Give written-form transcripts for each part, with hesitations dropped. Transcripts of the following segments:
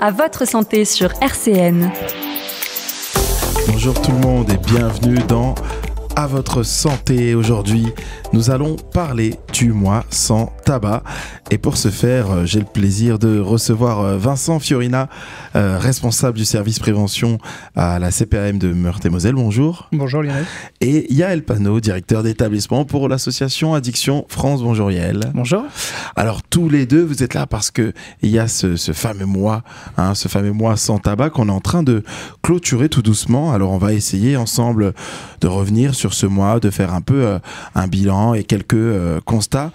À votre santé sur RCN. Bonjour tout le monde et bienvenue dans À votre santé. Aujourd'hui, nous allons parler du mois sans tabac. Et pour ce faire, j'ai le plaisir de recevoir Vincent Fiorina, responsable du service prévention à la CPAM de Meurthe-et-Moselle. Bonjour. Bonjour Lionel. Et Yaël Panot, directeur d'établissement pour l'association Addiction France. Bonjour Yaël. Bonjour. Alors tous les deux, vous êtes là parce que il y a ce fameux mois, ce fameux mois sans tabac qu'on est en train de clôturer tout doucement. Alors on va essayer ensemble de revenir sur ce mois, de faire un peu un bilan et quelques constats.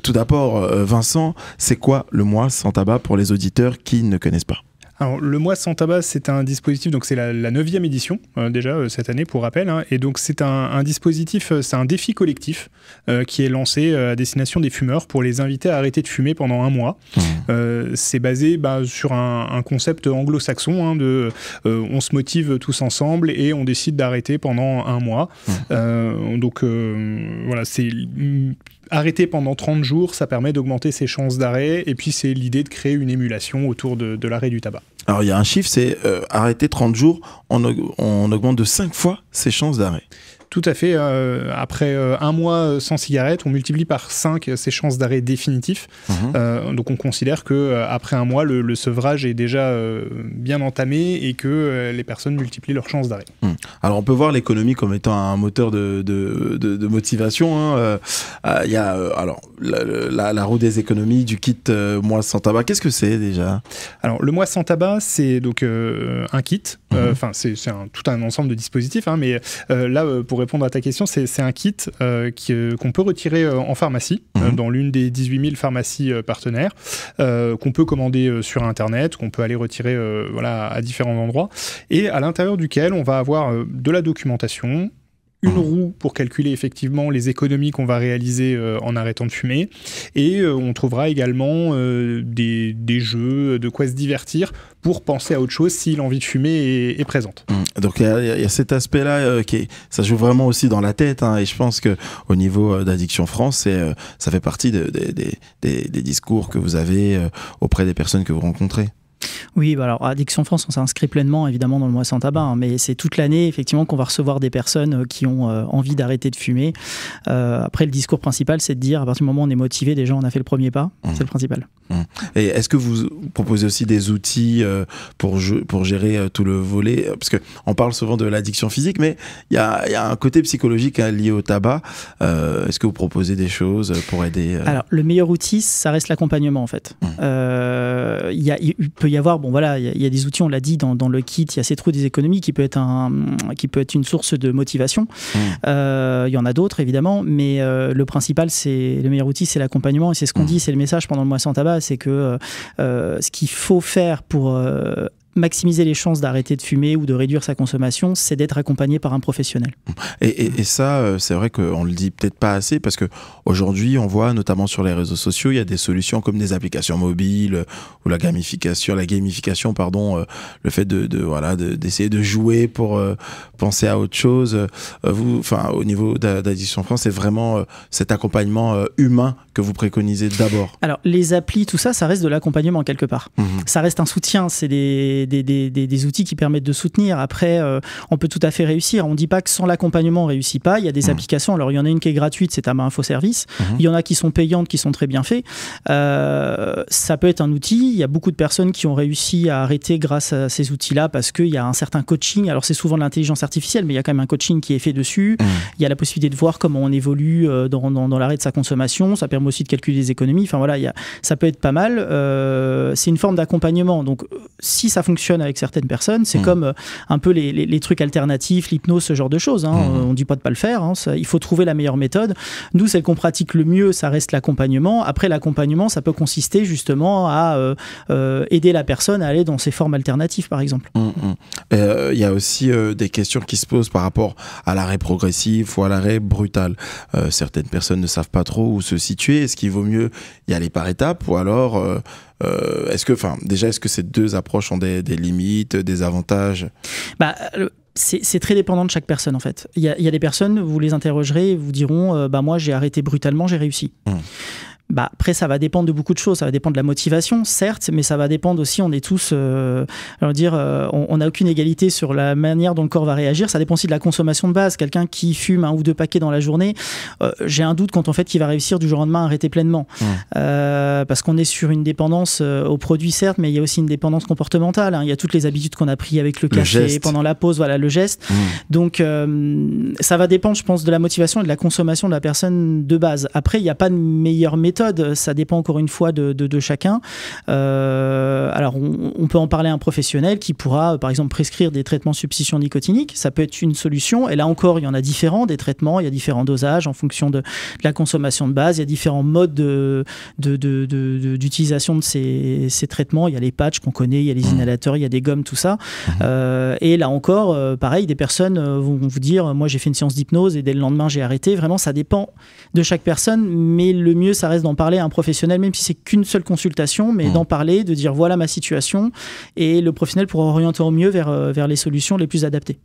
Tout d'abord, Vincent, c'est quoi le mois sans tabac pour les auditeurs qui ne connaissent pas ? Alors, le mois sans tabac, c'est un dispositif, donc c'est la 9e édition déjà cette année pour rappel, et donc c'est un dispositif, c'est un défi collectif qui est lancé à destination des fumeurs pour les inviter à arrêter de fumer pendant un mois. C'est basé sur un concept anglo-saxon on se motive tous ensemble et on décide d'arrêter pendant un mois. Voilà, c'est arrêter pendant 30 jours, ça permet d'augmenter ses chances d'arrêt, et puis c'est l'idée de créer une émulation autour de l'arrêt du tabac. Alors il y a un chiffre, c'est arrêter 30 jours, on augmente de 5 fois ses chances d'arrêt. Tout à fait. Après un mois sans cigarette, on multiplie par 5 ses chances d'arrêt définitif. Donc on considère qu'après un mois, le sevrage est déjà bien entamé et que les personnes multiplient leurs chances d'arrêt. Alors on peut voir l'économie comme étant un moteur de motivation. Il y a la roue des économies du kit mois sans tabac. Qu'est-ce que c'est déjà ? Alors le mois sans tabac, c'est donc un kit. C'est tout un ensemble de dispositifs. Mais là, pour répondre à ta question, c'est un kit qu'on peut retirer en pharmacie, dans l'une des 18 000 pharmacies partenaires, qu'on peut commander sur Internet, qu'on peut aller retirer à différents endroits, et à l'intérieur duquel on va avoir de la documentation, une roue pour calculer effectivement les économies qu'on va réaliser en arrêtant de fumer, et on trouvera également des jeux, de quoi se divertir pour penser à autre chose si l'envie de fumer est présente. Donc il y a cet aspect-là ça joue vraiment aussi dans la tête, et je pense qu'au niveau d'Addiction France, ça fait partie des discours que vous avez auprès des personnes que vous rencontrez. Oui, alors Addiction France, on s'inscrit pleinement évidemment dans le mois sans tabac, mais c'est toute l'année effectivement qu'on va recevoir des personnes qui ont envie d'arrêter de fumer. Après, le discours principal, c'est de dire à partir du moment où on est motivé, déjà on a fait le premier pas, c'est le principal. Et est-ce que vous proposez aussi des outils pour gérer tout le volet ? Parce qu'on parle souvent de l'addiction physique, mais il y a un côté psychologique lié au tabac. Est-ce que vous proposez des choses pour aider Alors, le meilleur outil, ça reste l'accompagnement en fait. Il peut y avoir, il y a des outils, on l'a dit, dans le kit, il y a cette roue des économies qui peut être une source de motivation. Il y en a d'autres évidemment, mais le meilleur outil, c'est l'accompagnement, et c'est ce qu'on dit, c'est le message pendant le mois sans tabac, c'est que ce qu'il faut faire pour maximiser les chances d'arrêter de fumer ou de réduire sa consommation, c'est d'être accompagné par un professionnel. Et ça, c'est vrai qu'on le dit peut-être pas assez, parce qu'aujourd'hui, on voit notamment sur les réseaux sociaux, il y a des solutions comme des applications mobiles ou la gamification, le fait d'essayer de jouer pour penser à autre chose. Au niveau d'Addiction France, c'est vraiment cet accompagnement humain que vous préconisez d'abord. Alors, les applis, tout ça, ça reste de l'accompagnement quelque part. Ça reste un soutien, c'est des outils qui permettent de soutenir. Après, on peut tout à fait réussir. On ne dit pas que sans l'accompagnement, on ne réussit pas. Il y a des applications. Alors, il y en a une qui est gratuite, c'est Tama Info Service. Il y en a qui sont payantes, qui sont très bien faites. Ça peut être un outil. Il y a beaucoup de personnes qui ont réussi à arrêter grâce à ces outils-là parce qu'il y a un certain coaching. Alors, c'est souvent de l'intelligence artificielle, mais il y a quand même un coaching qui est fait dessus. Il y a la possibilité de voir comment on évolue dans l'arrêt de sa consommation. Ça permet aussi de calculer les économies. Enfin, voilà, ça peut être pas mal. C'est une forme d'accompagnement. Donc, si ça fonctionne avec certaines personnes, c'est comme un peu les trucs alternatifs, l'hypnose, ce genre de choses. On ne dit pas de pas le faire. Il faut trouver la meilleure méthode. Nous, celle qu'on pratique le mieux, ça reste l'accompagnement. Après, l'accompagnement, ça peut consister justement à aider la personne à aller dans ses formes alternatives, par exemple. Il y a aussi des questions qui se posent par rapport à l'arrêt progressif ou à l'arrêt brutal. Certaines personnes ne savent pas trop où se situer. Est-ce qu'il vaut mieux y aller par étapes, ou alors est-ce que ces deux approches ont des limites, des avantages ? C'est très dépendant de chaque personne en fait. Il y a des personnes, vous les interrogerez, vous diront moi j'ai arrêté brutalement, j'ai réussi. Après, ça va dépendre de beaucoup de choses. Ça va dépendre de la motivation, certes, mais ça va dépendre aussi, on est tous, on n'a aucune égalité sur la manière dont le corps va réagir. Ça dépend aussi de la consommation de base. Quelqu'un qui fume 1 ou 2 paquets dans la journée, j'ai un doute quant au fait qu'il va réussir du jour au lendemain à arrêter pleinement. Parce qu'on est sur une dépendance aux produits, certes, mais il y a aussi une dépendance comportementale. Il y a toutes les habitudes qu'on a prises avec le café, pendant la pause, voilà, le geste. Donc, ça va dépendre, je pense, de la motivation et de la consommation de la personne de base. Après, il n'y a pas de meilleure méthode. Ça dépend encore une fois de chacun. Alors, on peut en parler à un professionnel qui pourra, par exemple, prescrire des traitements substitution nicotinique. Ça peut être une solution. Et là encore, il y en a différents, des traitements. Il y a différents dosages en fonction de la consommation de base. Il y a différents modes d'utilisation de ces traitements. Il y a les patchs qu'on connaît, il y a les inhalateurs, il y a des gommes, tout ça. Et là encore, pareil, des personnes vont vous dire, moi j'ai fait une séance d'hypnose et dès le lendemain j'ai arrêté. Vraiment, ça dépend de chaque personne, mais le mieux, ça reste d'en parler à un professionnel, même si c'est qu'une seule consultation, mais d'en parler, de dire voilà ma situation, et le professionnel pourra orienter au mieux vers les solutions les plus adaptées.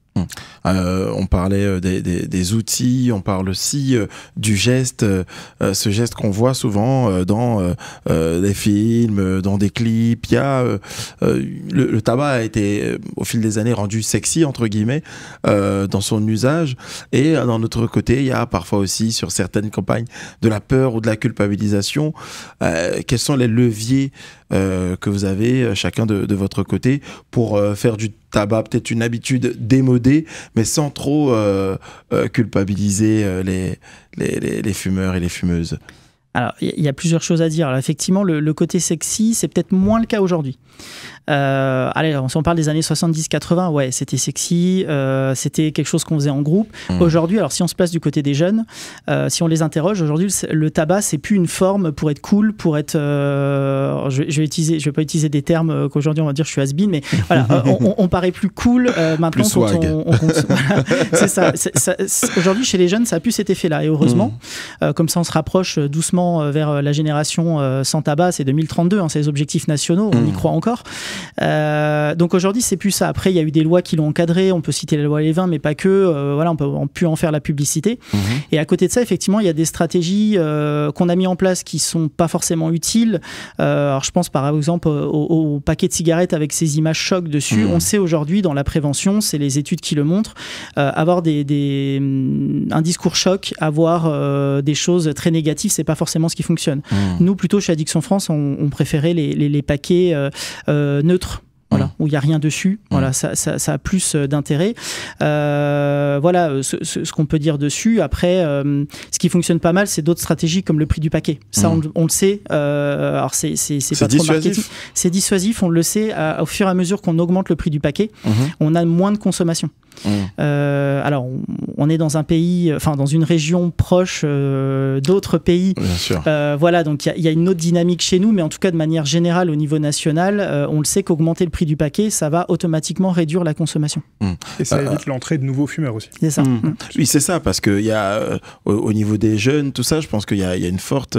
On parlait des outils, on parle aussi du geste, ce geste qu'on voit souvent dans des films, dans des clips. Il y a le tabac a été au fil des années rendu sexy entre guillemets dans son usage, et d'un autre côté il y a parfois aussi sur certaines campagnes de la peur ou de la culpabilisation. Quels sont les leviers que vous avez chacun de votre côté pour faire du tabac peut-être une habitude démodée, mais sans trop culpabiliser les fumeurs et les fumeuses? Alors, il y a plusieurs choses à dire. Alors, effectivement, le côté sexy, c'est peut-être moins le cas aujourd'hui. Allez, si on parle des années 70-80, ouais, c'était sexy, c'était quelque chose qu'on faisait en groupe. Aujourd'hui, alors si on se place du côté des jeunes, si on les interroge, aujourd'hui, le tabac, c'est plus une forme pour être cool, pour être... je vais pas utiliser des termes qu'aujourd'hui on va dire je suis has-been, mais voilà, on paraît plus cool maintenant plus quand swag. Voilà, c'est ça. Aujourd'hui, chez les jeunes, ça a plus cet effet-là, et heureusement. Comme ça, on se rapproche doucement vers la génération sans tabac, c'est 2032, c'est les objectifs nationaux, on y croit encore. Donc aujourd'hui, c'est plus ça. Après, il y a eu des lois qui l'ont encadré. On peut citer la loi Lévin, mais pas que. Voilà, on peut en faire la publicité. Et à côté de ça, effectivement, il y a des stratégies qu'on a mis en place qui sont pas forcément utiles. Alors, je pense par exemple au paquet de cigarettes avec ces images chocs dessus. On sait aujourd'hui, dans la prévention, c'est les études qui le montrent, avoir un discours choc, avoir des choses très négatives, c'est pas forcément ce qui fonctionne. Nous, plutôt chez Addiction France, on préférait les paquets neutre, voilà, où il n'y a rien dessus. Voilà, ça a plus d'intérêt. Voilà ce qu'on peut dire dessus. Après, ce qui fonctionne pas mal, c'est d'autres stratégies comme le prix du paquet. Ça, on le sait. Alors, c'est pas trop marketing. C'est dissuasif, on le sait. Au fur et à mesure qu'on augmente le prix du paquet, on a moins de consommation. Alors, on est dans un pays, enfin dans une région proche d'autres pays. Bien sûr. Voilà, donc il y a une autre dynamique chez nous, mais en tout cas de manière générale au niveau national, on le sait qu'augmenter le prix du paquet, ça va automatiquement réduire la consommation. Et ça évite l'entrée de nouveaux fumeurs aussi. C'est ça. Oui, c'est ça, parce qu'il y a au niveau des jeunes, tout ça, je pense qu'il y a une forte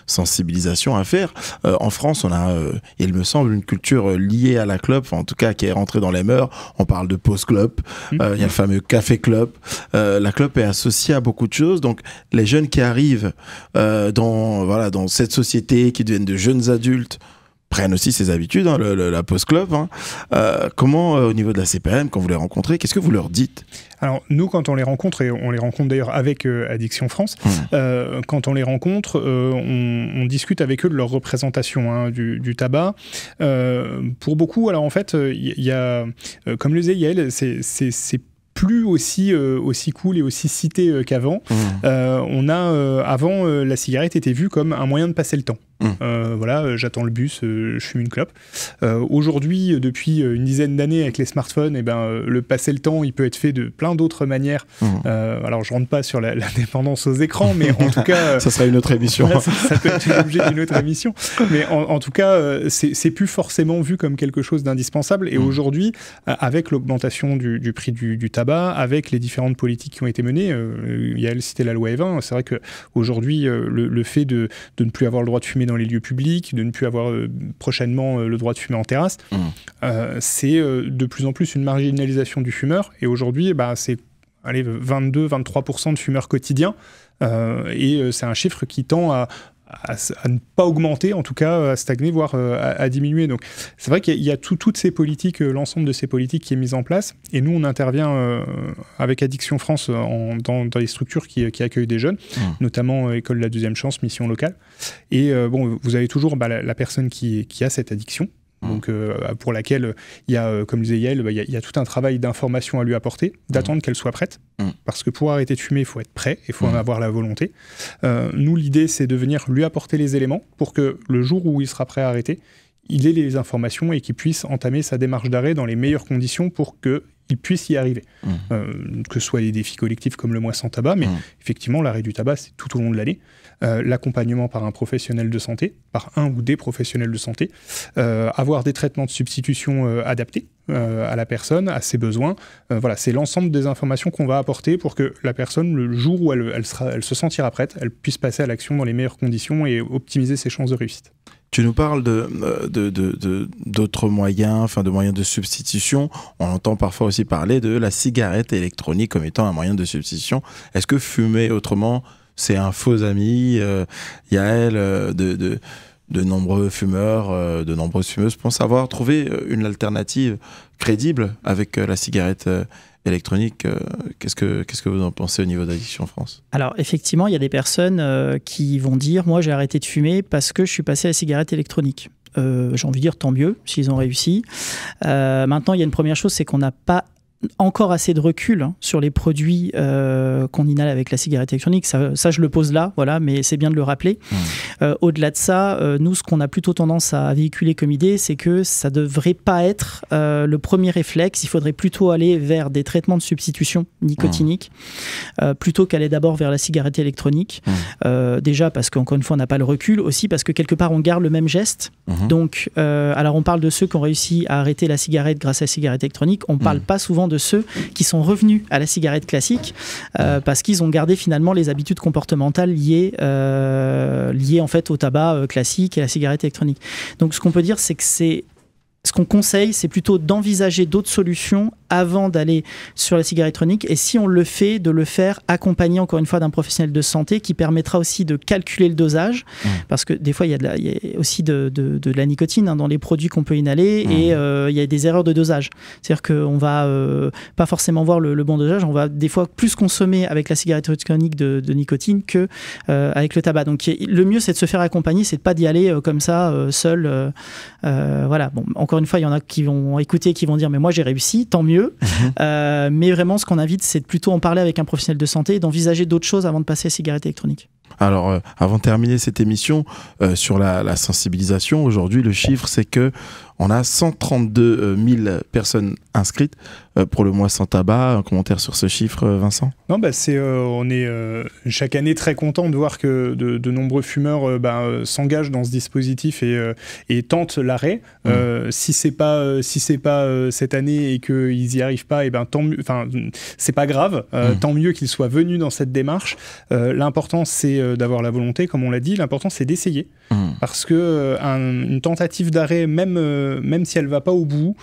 sensibilisation à faire. En France, on a, il me semble, une culture liée à la clope, en tout cas qui est rentrée dans les mœurs. On parle de pause-clope. Il y a le fameux café-clope. La clope est associée à beaucoup de choses. Donc, les jeunes qui arrivent dans cette société, qui deviennent de jeunes adultes, prennent aussi ces habitudes, la pause-clope. Comment, au niveau de la CPM, quand vous les rencontrez, qu'est-ce que vous leur dites ? Alors, nous, quand on les rencontre, et on les rencontre d'ailleurs avec Addiction France, quand on les rencontre, on discute avec eux de leur représentation du tabac. Pour beaucoup, alors en fait, il y a, comme le disait Yael, c'est plus aussi cool et aussi cité qu'avant. Avant, la cigarette était vue comme un moyen de passer le temps. Voilà, j'attends le bus, je fume une clope. Aujourd'hui, depuis une dizaine d'années avec les smartphones, le passer le temps, il peut être fait de plein d'autres manières. Alors, je rentre pas sur la dépendance aux écrans, mais en tout cas... ça sera une autre émission. Voilà, ça peut être l'objet d'une autre émission. Mais en tout cas, c'est plus forcément vu comme quelque chose d'indispensable. Et aujourd'hui, avec l'augmentation du prix du tabac, avec les différentes politiques qui ont été menées, Yael citait la loi Evin, c'est vrai qu'aujourd'hui, le fait de ne plus avoir le droit de fumer dans les lieux publics, de ne plus avoir prochainement le droit de fumer en terrasse, c'est de plus en plus une marginalisation du fumeur. Et aujourd'hui, c'est 22-23% de fumeurs quotidiens. Et c'est un chiffre qui tend ne pas augmenter, en tout cas à stagner, voire à diminuer. Donc c'est vrai qu'il y a toutes ces politiques, l'ensemble de ces politiques qui est mis en place. Et nous, on intervient avec Addiction France dans les structures qui accueillent des jeunes, notamment École de la Deuxième Chance, Mission Locale. Et vous avez toujours la personne qui a cette addiction. Donc, pour laquelle il y a, comme disait Yael, il y a tout un travail d'information à lui apporter, d'attendre qu'elle soit prête. Parce que pour arrêter de fumer, il faut être prêt, il faut en avoir la volonté. Nous, l'idée, c'est de venir lui apporter les éléments pour que le jour où il sera prêt à arrêter, il ait les informations et qu'il puisse entamer sa démarche d'arrêt dans les meilleures conditions pour qu'il puisse y arriver. Que ce soit les défis collectifs comme le mois sans tabac, mais effectivement, l'arrêt du tabac, c'est tout au long de l'année. L'accompagnement par un professionnel de santé, par un ou des professionnels de santé, avoir des traitements de substitution adaptés à la personne, à ses besoins. Voilà, c'est l'ensemble des informations qu'on va apporter pour que la personne, le jour où elle se sentira prête, elle puisse passer à l'action dans les meilleures conditions et optimiser ses chances de réussite. Tu nous parles d'autres moyens, enfin de moyens de substitution. On entend parfois aussi parler de la cigarette électronique comme étant un moyen de substitution. Est-ce que fumer autrement, c'est un faux ami? Yael, de nombreux fumeurs, de nombreuses fumeuses pensent avoir trouvé une alternative crédible avec la cigarette électronique. Qu'est-ce que vous en pensez au niveau d'Addiction France? Alors effectivement, il y a des personnes qui vont dire « moi j'ai arrêté de fumer parce que je suis passé à la cigarette électronique ». J'ai envie de dire tant mieux s'ils ont réussi. Maintenant, il y a une première chose, c'est qu'on n'a pas encore assez de recul sur les produits qu'on inhale avec la cigarette électronique. Ça, je le pose là, voilà, mais c'est bien de le rappeler. Au-delà de ça, nous, ce qu'on a plutôt tendance à véhiculer comme idée, c'est que ça ne devrait pas être le premier réflexe. Il faudrait plutôt aller vers des traitements de substitution nicotinique plutôt qu'aller d'abord vers la cigarette électronique. Déjà parce qu'encore une fois, on n'a pas le recul. Aussi parce que quelque part, on garde le même geste. Donc, alors on parle de ceux qui ont réussi à arrêter la cigarette grâce à la cigarette électronique. On ne parle pas souvent de ceux qui sont revenus à la cigarette classique parce qu'ils ont gardé finalement les habitudes comportementales liées en fait au tabac classique et à la cigarette électronique. Donc ce qu'on peut dire, c'est que ce qu'on conseille, c'est plutôt d'envisager d'autres solutions avant d'aller sur la cigarette électronique. Et si on le fait, de le faire accompagné encore une fois d'un professionnel de santé qui permettra aussi de calculer le dosage. Parce que des fois, il y a aussi de la nicotine dans les produits qu'on peut inhaler et il y a des erreurs de dosage. C'est-à-dire qu'on va pas forcément voir le bon dosage. On va des fois plus consommer avec la cigarette électronique de nicotine que avec le tabac. Donc le mieux, c'est de se faire accompagner, c'est de pas d'y aller comme ça, seul. Voilà. Bon, encore une fois, il y en a qui vont écouter, qui vont dire mais moi j'ai réussi, tant mieux. Mais vraiment, ce qu'on invite, c'est de plutôt en parler avec un professionnel de santé et d'envisager d'autres choses avant de passer à la cigarette électronique. Alors, avant de terminer cette émission sur la sensibilisation, aujourd'hui, le chiffre, c'est que on a 132 000 personnes inscrites pour le mois sans tabac. Un commentaire sur ce chiffre, Vincent? Non, on est chaque année très content de voir que de nombreux fumeurs s'engagent dans ce dispositif et tentent l'arrêt. Si c'est pas cette année et qu'ils y arrivent pas, tant mieux. Enfin, c'est pas grave. Tant mieux qu'ils soient venus dans cette démarche. L'important, c'est d'avoir la volonté, comme on l'a dit. L'important, c'est d'essayer. Parce que une tentative d'arrêt, même si elle va pas au bout,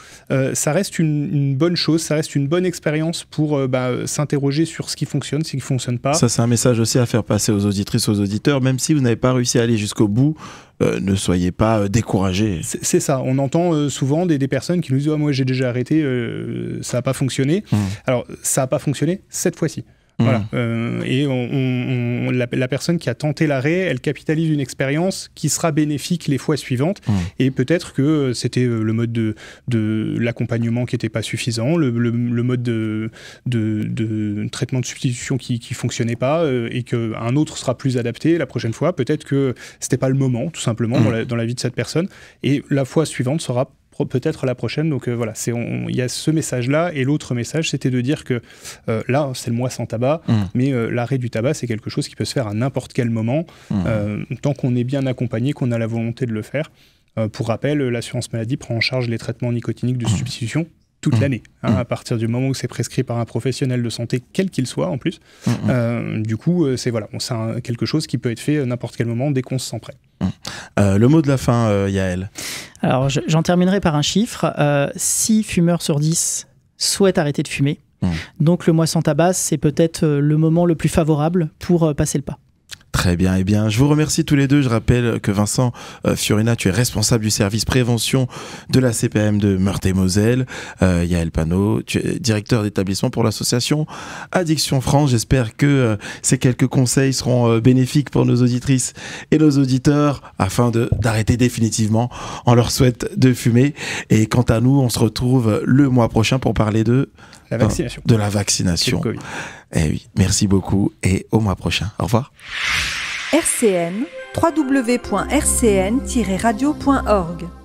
ça reste une bonne chose, ça reste une bonne expérience pour s'interroger sur ce qui fonctionne, ce qui fonctionne pas. Ça, c'est un message aussi à faire passer aux auditrices, aux auditeurs. Même si vous n'avez pas réussi à aller jusqu'au bout, ne soyez pas découragés. C'est ça. On entend souvent des personnes qui nous disent moi j'ai déjà arrêté, ça n'a pas fonctionné. Alors ça n'a pas fonctionné cette fois-ci. Voilà. Et la personne qui a tenté l'arrêt, elle capitalise une expérience qui sera bénéfique les fois suivantes. Et peut-être que c'était le mode de l'accompagnement qui n'était pas suffisant, le mode de traitement de substitution qui fonctionnait pas, et qu'un autre sera plus adapté la prochaine fois. Peut-être que c'était pas le moment, tout simplement, dans la vie de cette personne. Et la fois suivante sera peut-être la prochaine. Donc voilà, il y a ce message-là. Et l'autre message, c'était de dire que là, c'est le mois sans tabac, mais l'arrêt du tabac, c'est quelque chose qui peut se faire à n'importe quel moment, tant qu'on est bien accompagné, qu'on a la volonté de le faire. Pour rappel, l'assurance maladie prend en charge les traitements nicotiniques de substitution toute l'année, à partir du moment où c'est prescrit par un professionnel de santé, quel qu'il soit en plus. Du coup, c'est quelque chose qui peut être fait à n'importe quel moment, dès qu'on se sent prêt. Le mot de la fin, Yael. Alors, j'en terminerai par un chiffre. 6 fumeurs sur 10 souhaitent arrêter de fumer. Donc, le mois sans tabac, c'est peut-être le moment le plus favorable pour passer le pas. Très bien. Eh bien, je vous remercie tous les deux. Je rappelle que Vincent Fiorina, tu es responsable du service prévention de la CPAM de Meurthe-et-Moselle. Yaël Panot, tu es directeur d'établissement pour l'association Addiction France. J'espère que ces quelques conseils seront bénéfiques pour nos auditrices et nos auditeurs afin d'arrêter définitivement. On leur souhaite de fumer. Et quant à nous, on se retrouve le mois prochain pour parler de la vaccination. De la vaccination. Eh oui, merci beaucoup et au mois prochain. Au revoir. RCN, www.rcn-radio.org